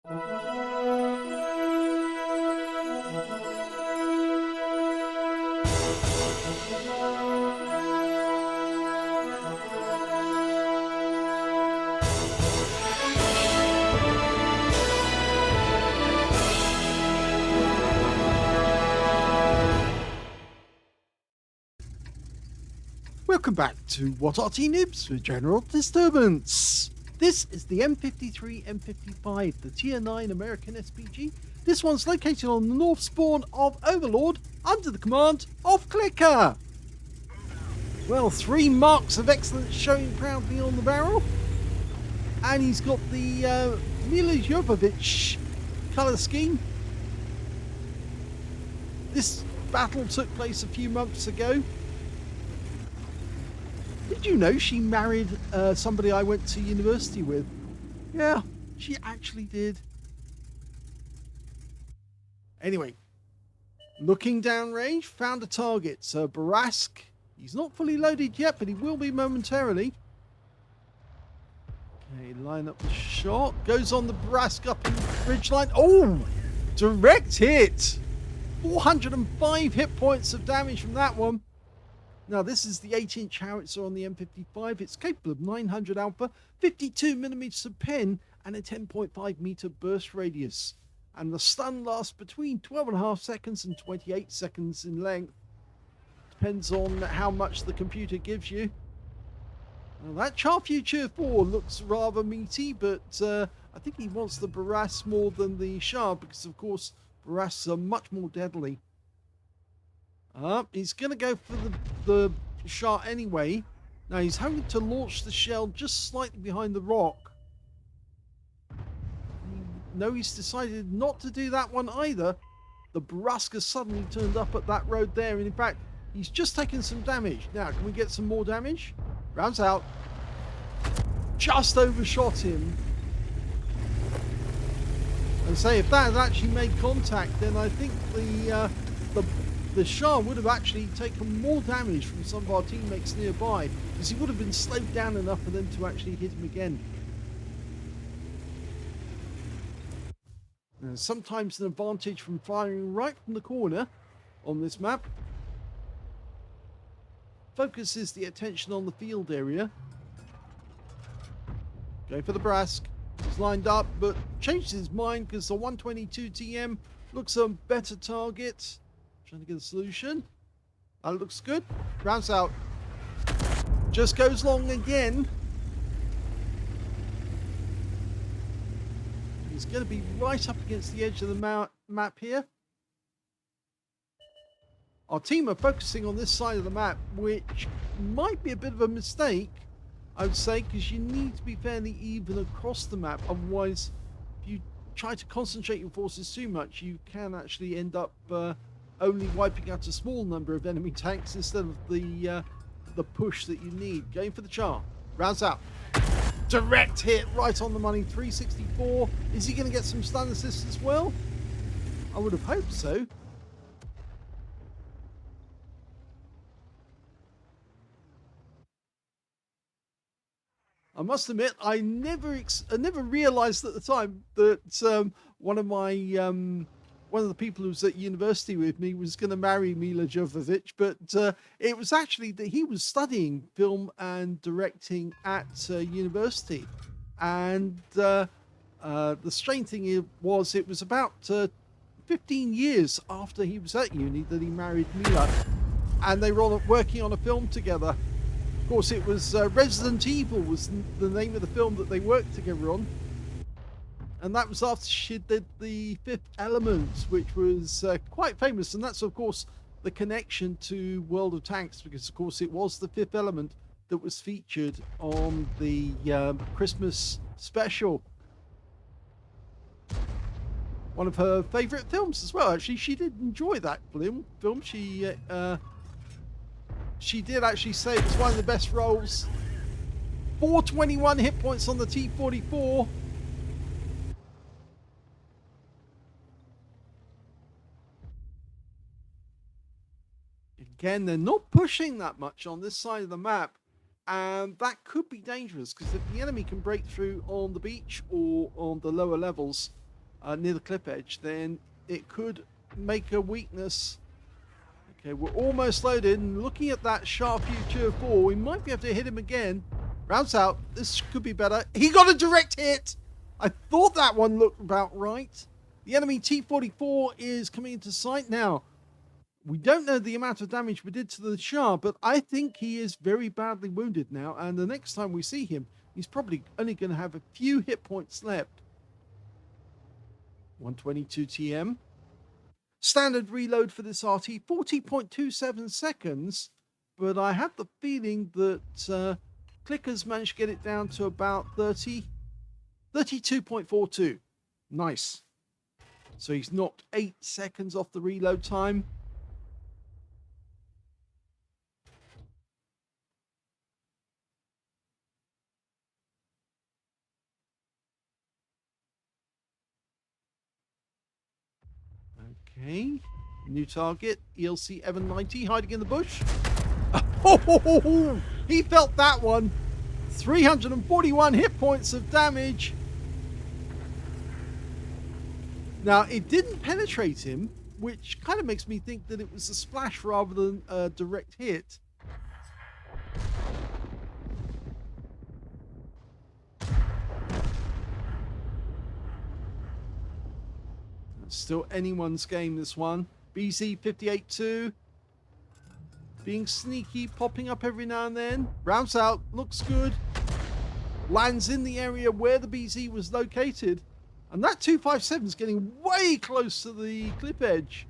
Welcome back to What Arty Noobs for General Disturbance. This is the M53 M55, the Tier 9 American SPG. This one's located on the north spawn of Overlord under the command of CL1CKER. Well, 3 marks of excellence showing proudly on the barrel. And he's got the Mila Jovovich colour scheme. This battle took place a few months ago. Did you know she married somebody I went to university with? Yeah, she actually did. Anyway, looking downrange, found a target. So Barask, he's not fully loaded yet, but he will be momentarily. Okay, line up the shot. Goes on the Barask up in the ridgeline. Oh, direct hit. 405 hit points of damage from that one. Now, this is the 8-inch howitzer on the M55. It's capable of 900 alpha, 52 millimeters of pen, and a 10.5 meter burst radius. And the stun lasts between 12.5 seconds and 28 seconds in length. Depends on how much the computer gives you. Now, that Char Future 4 looks rather meaty, but I think he wants the Barass more than the Shah, because, of course, Barass are much more deadly. He's going to go for the shot anyway. Now he's hoping to launch the shell just slightly behind the rock. No, he's decided not to do that one either. The Barask has suddenly turned up at that road there, and in fact, he's just taken some damage. Now, can we get some more damage? Rounds out. Just overshot him. And say, if that had actually made contact, then I think the Shah would have actually taken more damage from some of our teammates nearby, because he would have been slowed down enough for them to actually hit him again. Now, sometimes an advantage from firing right from the corner on this map. Focuses the attention on the field area. Go for the Barask. He's lined up, but changed his mind because the 122 TM looks a better target. Trying to get a solution. That looks good. Rounds out. Just goes long again. He's going to be right up against the edge of the map here. Our team are focusing on this side of the map, which might be a bit of a mistake, I would say, because you need to be fairly even across the map. Otherwise, if you try to concentrate your forces too much, you can actually end up only wiping out a small number of enemy tanks instead of the push that you need. Going for the Char. Rounds out. Direct hit right on the money. 364. Is he going to get some stun assist as well? I would have hoped so. I must admit, I never realized at the time that one of the people who was at university with me was going to marry Mila Jovovich, but it was actually that he was studying film and directing at university. And the strange thing was it was about 15 years after he was at uni that he married Mila, and they were working on a film together. Of course, it was Resident Evil was the name of the film that they worked together on. And that was after she did The Fifth Element, which was quite famous. And that's, of course, the connection to World of Tanks, because, of course, it was The Fifth Element that was featured on the Christmas special. One of her favourite films as well. Actually, she did enjoy that film. She did actually say it was one of the best roles. 421 hit points on the T-44. Again, they're not pushing that much on this side of the map, and that could be dangerous, because if the enemy can break through on the beach or on the lower levels, near the clip edge, then it could make a weakness. Okay, we're almost loaded, and looking at that sharp future 4, we might be able to hit him again. Rounds out. This could be better. He got a direct hit. I thought that one looked about right. The enemy T-44 is coming into sight now. We don't know the amount of damage we did to the Shah, but I think he is very badly wounded now, and the next time we see him, he's probably only going to have a few hit points left. 122 TM. Standard reload for this Arty, 40.27 seconds, but I have the feeling that CL1CKER's managed to get it down to about 32.42. Nice. So he's knocked 8 seconds off the reload time. Okay, new target, ELC M90 hiding in the bush. Oh, he felt that one. 341 hit points of damage. Now, it didn't penetrate him, which kind of makes me think that it was a splash rather than a direct hit. Still anyone's game, this one. BZ58-2. Being sneaky, popping up every now and then. Rounds out, looks good. Lands in the area where the BZ was located. And that 257 is getting way close to the clip edge.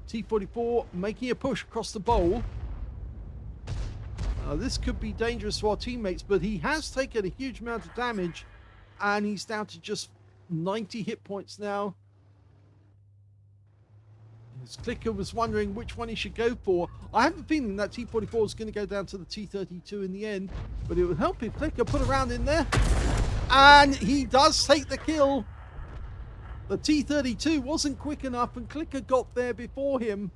T-44 making a push across the bowl. This could be dangerous to our teammates, but he has taken a huge amount of damage. And he's down to just 90 hit points now. His CL1CKER was wondering which one he should go for. I have a feeling that T-44 is going to go down to the T-32 in the end. But it would help if CL1CKER put a round in there. And he does take the kill. The T-32 wasn't quick enough, and CL1CKER got there before him.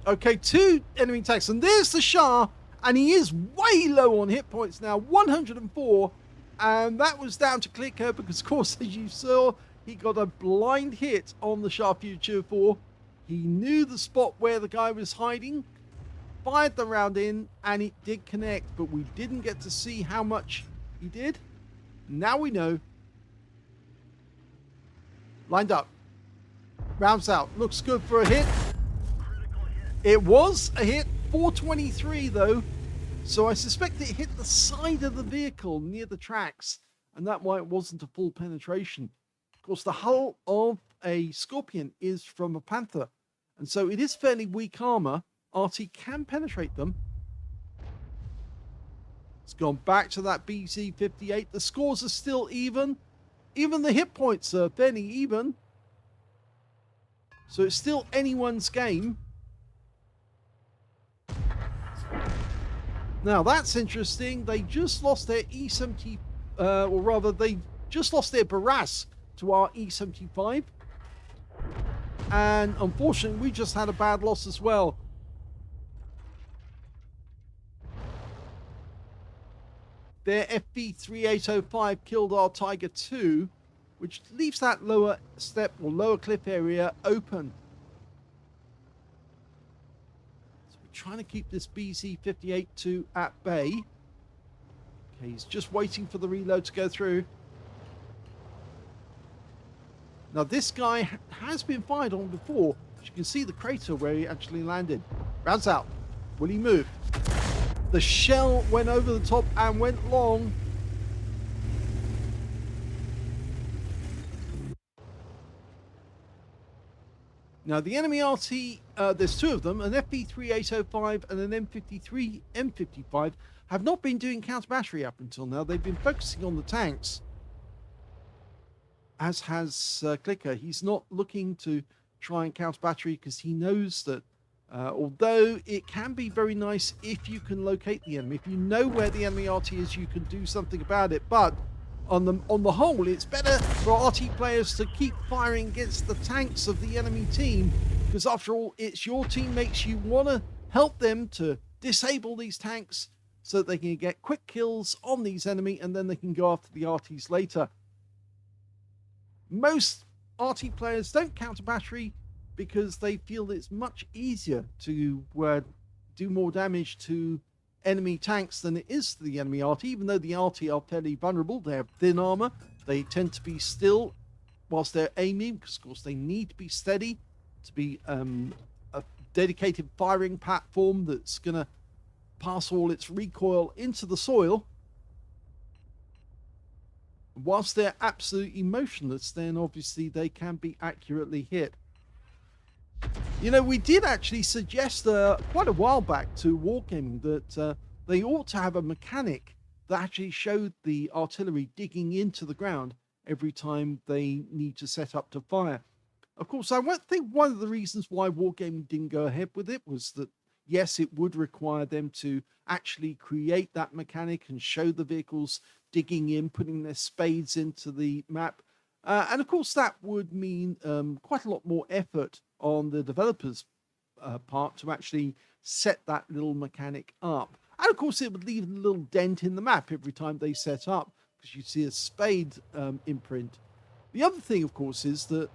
Okay, 2 enemy attacks. And there's the Shah. And he is way low on hit points now, 104. And that was down to CL1CKER because, of course, as you saw, he got a blind hit on the Shah Future 4. He knew the spot where the guy was hiding, fired the round in, and it did connect. But we didn't get to see how much he did. Now we know. Lined up. Rounds out. Looks good for a hit. It was a hit. 423 though, so I suspect it hit the side of the vehicle near the tracks, and that's why it wasn't a full penetration. Of course, the hull of a Scorpion is from a Panther, and so it is fairly weak armor. Arty can penetrate them. It's gone back to that BZ58. The scores are still even. Even the hit points are fairly even. So it's still anyone's game. Now that's interesting. They just lost their E70, or rather, they just lost their Barras to our E75. And unfortunately, we just had a bad loss as well. Their FV3805 killed our Tiger 2, which leaves that lower step or lower cliff area open. Trying to keep this BZ58-2 at bay. Okay, he's just waiting for the reload to go through. Now this guy has been fired on before. As you can see the crater where he actually landed. Rounds out. Will he move? The shell went over the top and went long. Now the enemy RT, there's 2 of them, an FV3805 and an M53 M55, have not been doing counter battery up until now. They've been focusing on the tanks, as has CL1CKER. He's not looking to try and counter battery because he knows that although it can be very nice if you can locate the enemy, if you know where the enemy RT is, you can do something about it. But on the whole, it's better for RT players to keep firing against the tanks of the enemy team, because after all, it's your teammates. You want to help them to disable these tanks so that they can get quick kills on these enemy, and then they can go after the Artys later. Most Arty players don't counter battery because they feel it's much easier to do more damage to enemy tanks than it is to the enemy Arty, even though the Arty are fairly vulnerable. They have thin armor. They tend to be still whilst they're aiming, because of course they need to be steady to be a dedicated firing platform that's going to pass all its recoil into the soil. Whilst they're absolutely motionless, then obviously they can be accurately hit. You know, we did actually suggest quite a while back to Wargaming that they ought to have a mechanic that actually showed the artillery digging into the ground every time they need to set up to fire. Of course, I think one of the reasons why Wargaming didn't go ahead with it was that, yes, it would require them to actually create that mechanic and show the vehicles digging in, putting their spades into the map. And of course, that would mean quite a lot more effort on the developers' part to actually set that little mechanic up. And of course, it would leave a little dent in the map every time they set up, because you see a spade imprint. The other thing, of course, is that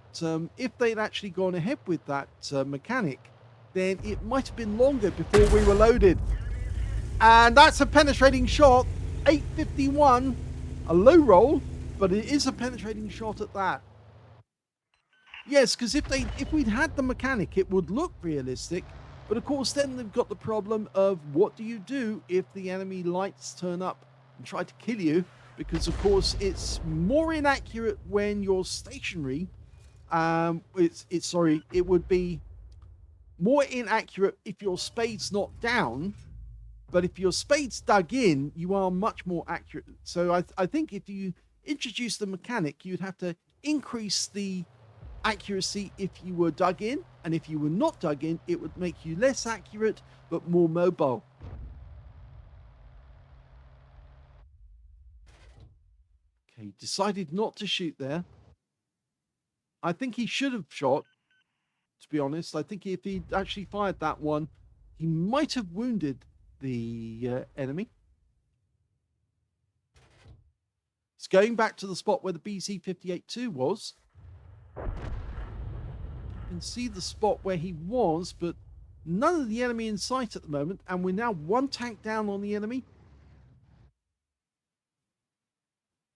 if they'd actually gone ahead with that mechanic, then it might have been longer before we were loaded. And that's a penetrating shot. 851, a low roll, but it is a penetrating shot at that. Yes, because if we'd had the mechanic, it would look realistic. But of course, then they've got the problem of what do you do if the enemy lights turn up and try to kill you? Because of course, it's more inaccurate when you're stationary. It would be more inaccurate if your spade's not down. But if your spade's dug in, you are much more accurate. So I think if you introduce the mechanic, you'd have to increase the accuracy if you were dug in. And if you were not dug in, it would make you less accurate, but more mobile. Okay, decided not to shoot there. I think he should have shot, to be honest. I think if he'd actually fired that one, he might have wounded the enemy. It's going back to the spot where the BZ-58-2 was. You can see the spot where he was, but none of the enemy in sight at the moment, and we're now one tank down on the enemy.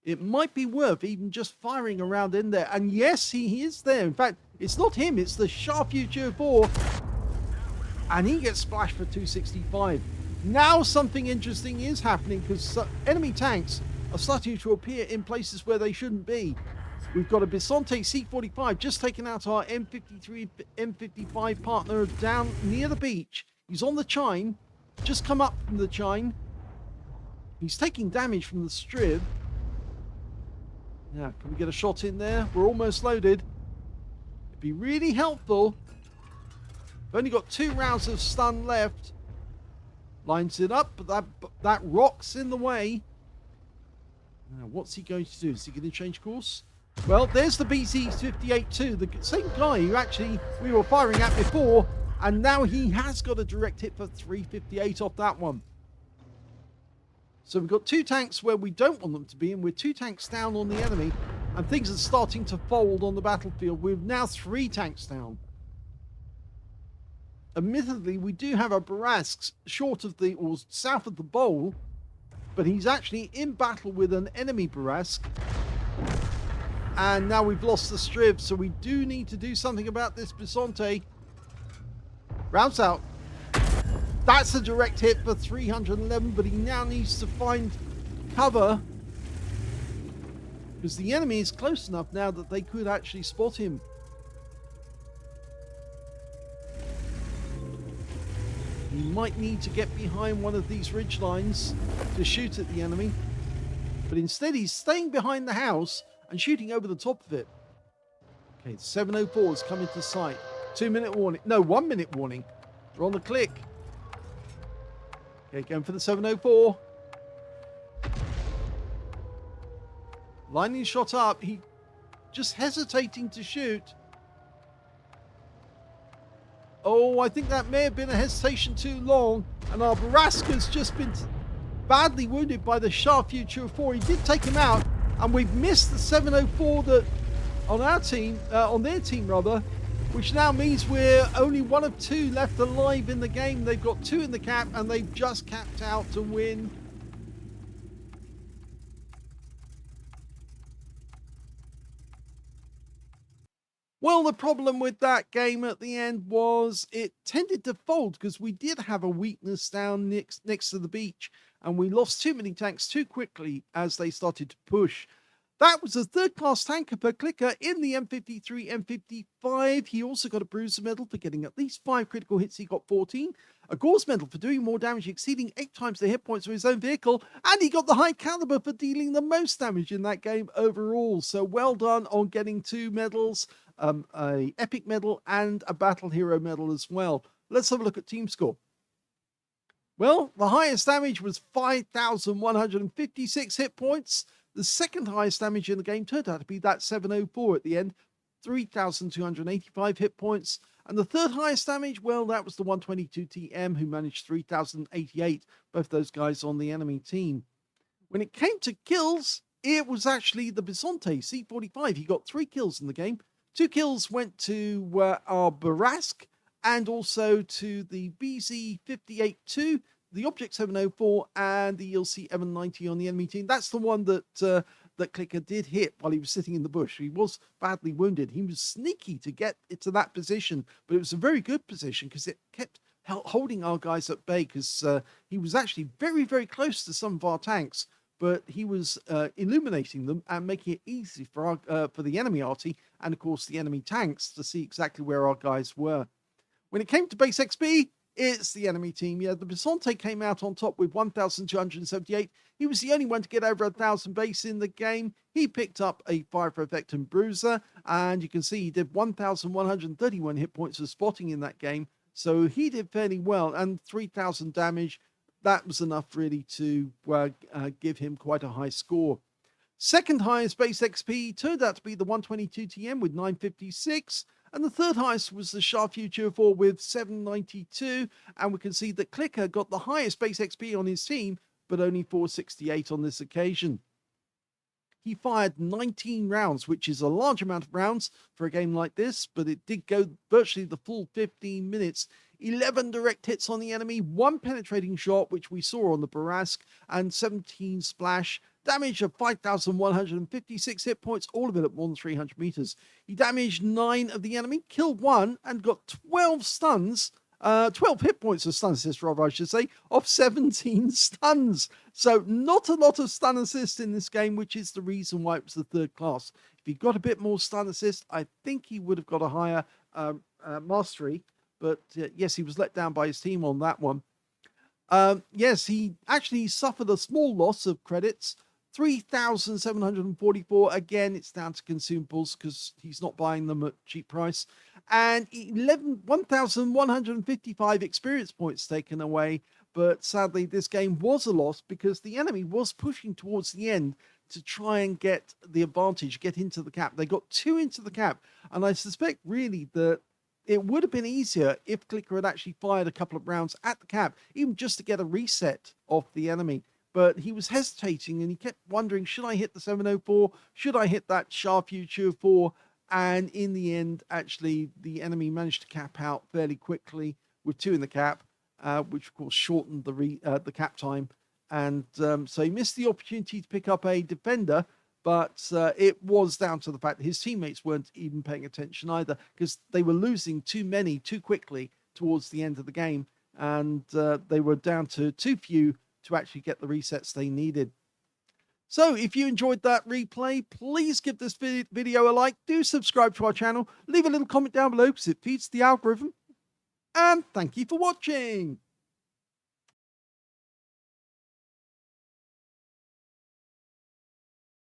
It might be worth even just firing around in there, and yes, he is there. In fact, it's not him, it's the Sharp U-4, and he gets splashed for 265. Now something interesting is happening, because enemy tanks are starting to appear in places where they shouldn't be. We've got a Bisonte C-45 just taken out our M53, M55 partner down near the beach. He's on the chine, just come up from the chine. He's taking damage from the strib. Now, can we get a shot in there? We're almost loaded. It'd be really helpful. We've only got 2 rounds of stun left. Lines it up, but that rock's in the way. Now, what's he going to do? Is he going to change course? Well, there's the BZ-58-2, the same guy who actually we were firing at before, and now he has got a direct hit for 358 off that one. So we've got 2 tanks where we don't want them to be, and we're 2 tanks down on the enemy, and things are starting to fold on the battlefield. We're now 3 tanks down. Admittedly, we do have a Barasks short of the, or south of the bowl, but he's actually in battle with an enemy Barask. And now we've lost the strib, so we do need to do something about this Bisonte. Rounds out. That's a direct hit for 311, but he now needs to find cover, because the enemy is close enough now that they could actually spot him. He might need to get behind one of these ridge lines to shoot at the enemy, but instead he's staying behind the house and shooting over the top of it. Okay, the 704 has come into sight. 2-minute warning. No, 1 minute warning. We're on the click. Okay, going for the 704. Lining shot up. He just hesitating to shoot. Oh, I think that may have been a hesitation too long. And our Baraska's just been badly wounded by the Shure MV7X. He did take him out, and we've missed the 704 that on our team, on their team rather, which now means we're only one of two left alive in the game. They've got two in the cap, and they've just capped out to win. Well, the problem with that game at the end was it tended to fold because we did have a weakness down next to the beach, and we lost too many tanks too quickly as they started to push. That was a third-class tanker per clicker in the M53, M55. He also got a Bruiser medal for getting at least 5 critical hits. He got 14. A Gauze medal for doing more damage, exceeding 8 times the hit points of his own vehicle. And he got the High Caliber for dealing the most damage in that game overall. So well done on getting 2 medals, a Epic medal and a Battle Hero medal as well. Let's have a look at team score. Well, the highest damage was 5,156 hit points. The second highest damage in the game turned out to be that 704 at the end, 3,285 hit points. And the third highest damage, well, that was the 122 TM, who managed 3,088, both those guys on the enemy team. When it came to kills, it was actually the Bisonte C45. He got 3 kills in the game. 2 kills went to our Barask and also to the BZ58-2, the Object 704, and the ELC M90 on the enemy team. That's the one that that CL1CKER did hit while he was sitting in the bush. He was badly wounded. He was sneaky to get to that position, but it was a very good position because it kept holding our guys at bay, because he was actually very, very close to some of our tanks, but he was illuminating them and making it easy for the enemy Arty and, of course, the enemy tanks to see exactly where our guys were. When it came to base XP, it's the enemy team. Yeah, the Bisonte came out on top with 1,278. He was the only one to get over 1,000 base in the game. He picked up a Fire for Effect and Bruiser, and you can see he did 1,131 hit points of spotting in that game. So he did fairly well, and 3,000 damage. That was enough really to give him quite a high score. Second highest base XP turned out to be the 122 TM with 956. And the third highest was the Shure MV7X with 792. And we can see that CL1CKER got the highest base XP on his team, but only 468 on this occasion. He fired 19 rounds, which is a large amount of rounds for a game like this, but it did go virtually the full 15 minutes. 11 direct hits on the enemy, 1 penetrating shot, which we saw on the Barask, and 17 splash. Damage of 5,156 hit points, all of it at more than 300 meters. He damaged 9 of the enemy, killed 1, and got 12 stuns. 12 hit points of stun assist, rather, I should say, of 17 stuns. So not a lot of stun assist in this game, which is the reason why it was the third class. If he got a bit more stun assist, I think he would have got a higher mastery. But yes, he was let down by his team on that one. Yes, he actually suffered a small loss of credits. 3,744. Again, it's down to consumables because he's not buying them at cheap price. And 1,155 experience points taken away. But sadly, this game was a loss because the enemy was pushing towards the end to try and get the advantage, get into the cap. They got 2 into the cap. And I suspect really that it would have been easier if CL1CKER had actually fired a couple of rounds at the cap, even just to get a reset off the enemy. But he was hesitating and he kept wondering, should I hit the 704? Should I hit that Shure MV7X? And in the end, actually, the enemy managed to cap out fairly quickly with 2 in the cap, which of course shortened the cap time. And so he missed the opportunity to pick up a defender, but it was down to the fact that his teammates weren't even paying attention either, because they were losing too many too quickly towards the end of the game. And they were down to too few to actually get the resets they needed. So if you enjoyed that replay, please give this video a like, do subscribe to our channel, leave a little comment down below because it feeds the algorithm, and thank you for watching.